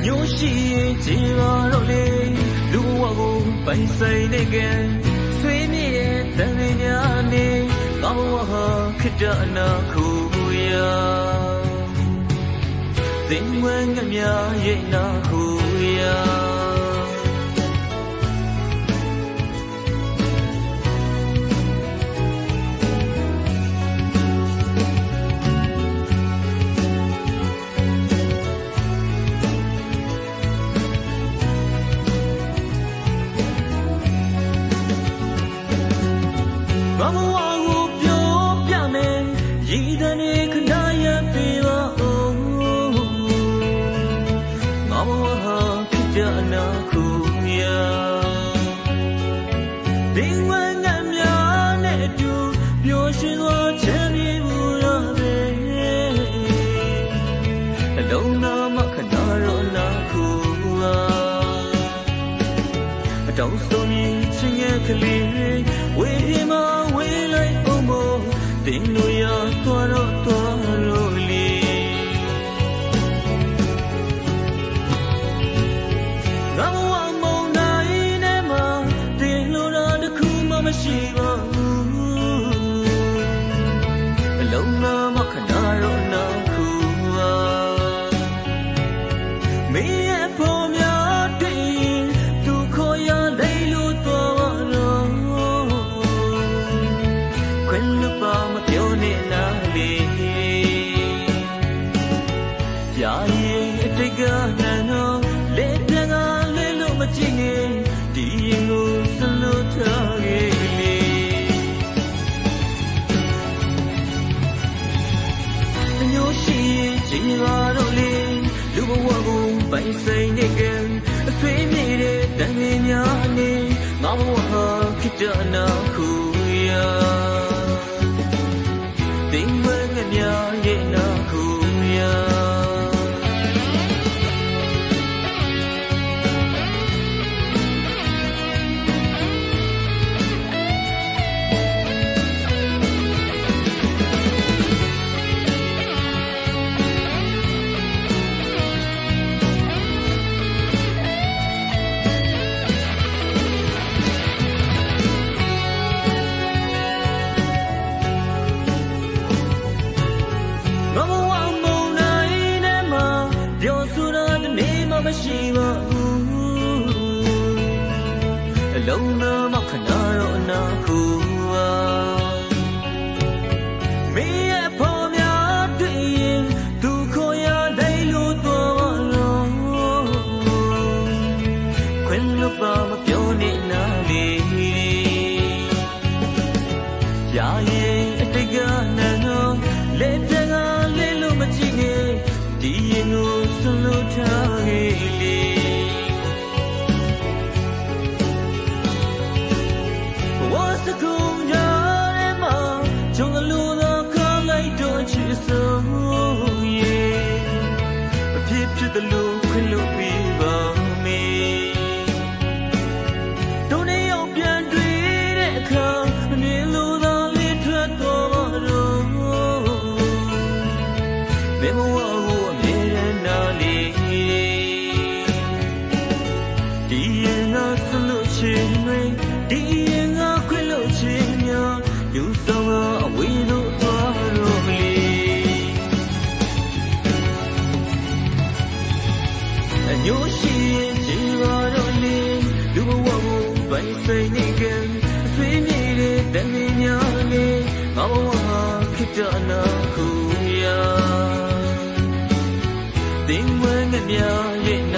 မျိုးရှိရင်ကြည်ပါတော့လေလူဘဝကိုပိုင်ဆိုင်နေကဲဆွေးမြေ့တဲ့တန်တွေများနေငါဘဝဟာခိတ္တအနာခုရာသင်ဝဲငမြရဲ့နာခုရာငါဘဝကိုပြောပြမယ်ရည်တန်နေခဏရပေးပါဦးငါဘဝဟာခိတ္တအနာခုရာဒီဝဲငတ်များနဲ့အတူပျော်ရွှင်စွာချမ်းမြေ့မှုရပဲအလုံးနာမခဏတော့နာခုရာအတောင်ဆုံးရင်ချင်းရဲ့ကလေးဝေးမတင်လို့ရသွားလို့လေငါဘဝမုန်းနိုင်နဲ့မှတင်လို့တာတစ်ခုမှမရှိပါဘူးအလုံးနာမခဏတော့နာခုပါမင်းရဲ့ဖော်များတွေ့ရင်သူခေါ်ရလိမ့်လို့သွားပါတော့ခွင့်လွတ်ပါမပြောနဲ့နာလေရာရင်အတိတ်ကနန်းတော့လေတန်ကလေးလို့မကြည့်နဲ့ဒီရင်ကိုစလို့ထားခဲ့လေအမျိုးရှိရင်ကြည်ပါတော့လေလူဘဝကိုပိုင်ဆိုင်နေကံအဆွေးမြေတဲ့တန်တွေများနေငါဘဝဟာခိတ္တနာခုရာတင်ဝဲငမြရဲ့နာခုရာမရှိပါဘူးအလုံးနာမခဏတော့အနာခုပါမင်းရဲ့ဖော်များတွေ့ရင်သူခေါ်ရလိုက်လို့တော့တော့ခွင့်လွတ်ပါမပြောနဲ့နာလေရာရင်အတိတ်ကနန်းတော့လေတန်ကလေးလို့မကြည့်နဲ့ဒီရင်ကိုစလို့ထားခဲ့လေဘဝစကုံကြရဲမှာဂျုံကလူသာခလိုက်တော့ချစ်ဆုံးရဲ့အဖြစ်ဖြစ်တယ်လို့ခွင့်လို့ပြီးပါမေတို့နေအောင်ပြန်တွေ့တဲ့အခါနေလို့သာလေးထွက်တော့တော့ဘယ်ဘဝကိုဒီရင်ငါဆလို့ချင်တွေဒီရင်ငါခွင့်လို့ချင်များယူဆောင်အဝေးလို့သွားလို့မလီအညို့ရှိရင်ကြည်ပါတော့လေလူဘဝကိုပိုင်ဆိုင်နေကံအဆွေးမြေ့တဲ့တန်တွေများလေငါဘဝဟာခိတ္တနာခုရာတင်ဝဲငမြရဲ့